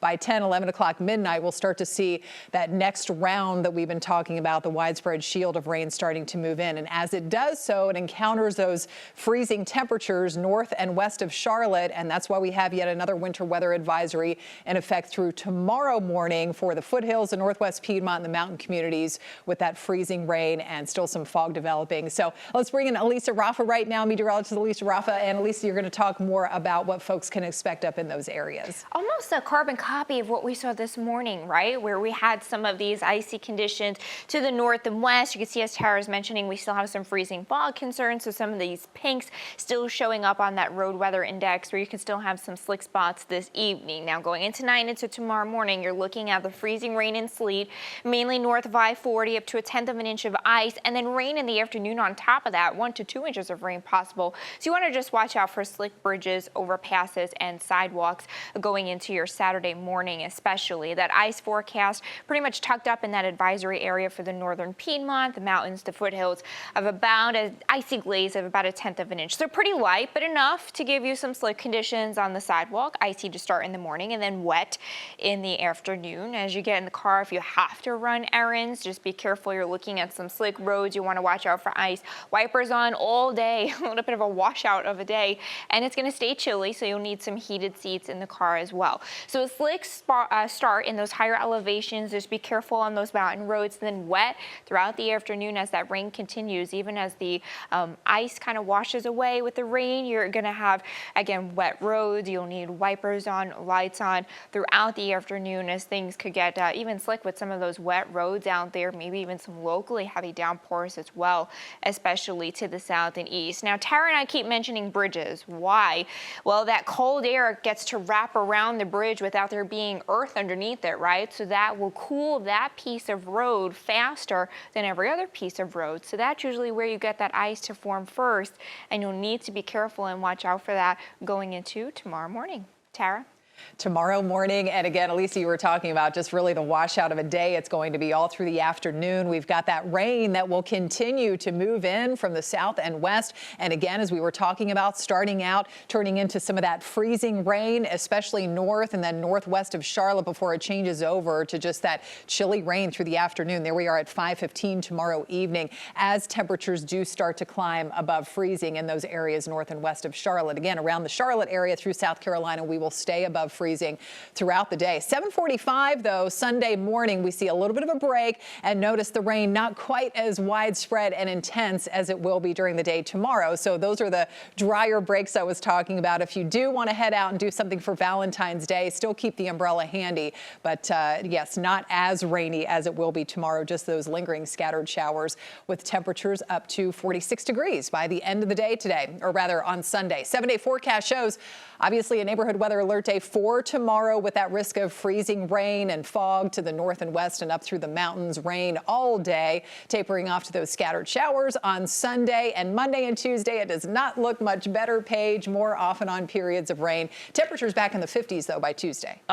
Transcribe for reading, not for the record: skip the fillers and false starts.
By 10, 11 o'clock midnight, we'll start to see that next round that we've been talking about, the widespread shield of rain starting to move in. And as it does so, it encounters those freezing temperatures north and west of Charlotte. And that's why we have yet another winter weather advisory in effect through tomorrow morning for the foothills, the northwest Piedmont, and the mountain communities with that freezing rain and still some fog developing. So let's bring in Elisa Raffa right now, meteorologist Elisa Raffa. And Elisa, you're going to talk more about what folks can expect up in those areas. Almost a carbon copy of what we saw this morning, right? Where we had some of these icy conditions to the north and west. You can see, as Tara's mentioning, we still have some freezing fog concerns. So some of these pinks still showing up on that road weather index where you can still have some slick spots this evening. Now going into tonight into tomorrow morning, you're looking at the freezing rain and sleet, mainly north of I-40 up to 1/10 of an inch of ice, and then rain in the afternoon on top of that, 1 to 2 inches of rain possible. So you want to just watch out for slick bridges, overpasses, and sidewalks going into your Saturday morning, especially. That ice forecast pretty much tucked up in that advisory area for the northern Piedmont, the mountains, the foothills, of about an icy glaze of about 1/10 of an inch. So pretty light, but enough to give you some slick conditions on the sidewalk. Icy to start in the morning and then wet in the afternoon. As you get in the car, if you have to run errands, just be careful. You're looking at some slick roads. You want to watch out for ice. Wipers on all day, a little bit of a washout of a day, and it's going to stay chilly, so you'll need some heated seats in the car as well. So a slick start in those higher elevations. Just be careful on those mountain roads. Then wet throughout the afternoon as that rain continues. Even as the ice kind of washes away with the rain, you're going to have, again, wet roads. You'll need wipers on, lights on throughout the afternoon, as things could get even slick with some of those wet roads out there, maybe even some locally heavy downpours as well, especially to the south and east. Now, Tara and I keep mentioning bridges. Why? Well, that cold air gets to wrap around the bridge without there being earth underneath it, right? So that will cool that piece of road faster than every other piece of road. So that's usually where you get that ice to form first, and you'll need to be careful and watch out for that going into tomorrow morning. Tara? Tomorrow morning, and again, Elisa, you were talking about just really the washout of a day. It's going to be all through the afternoon. We've got that rain that will continue to move in from the south and west. And again, as we were talking about, starting out, turning into some of that freezing rain, especially north and then northwest of Charlotte before it changes over to just that chilly rain through the afternoon. There we are at 5:15 tomorrow evening as temperatures do start to climb above freezing in those areas north and west of Charlotte. Again, around the Charlotte area through South Carolina, we will stay above freezing throughout the day. 7:45, though, Sunday morning, we see a little bit of a break, and notice the rain not quite as widespread and intense as it will be during the day tomorrow. So those are the drier breaks I was talking about. If you do want to head out and do something for Valentine's Day, still keep the umbrella handy. But yes, not as rainy as it will be tomorrow, just those lingering scattered showers with temperatures up to 46 degrees by the end of the day today, or rather on Sunday. 7-day forecast shows obviously a neighborhood weather alert day for tomorrow with that risk of freezing rain and fog to the north and west and up through the mountains. Rain all day, tapering off to those scattered showers on Sunday and Monday and Tuesday. It does not look much better, Paige. More often on periods of rain. Temperatures back in the 50s, though, by Tuesday.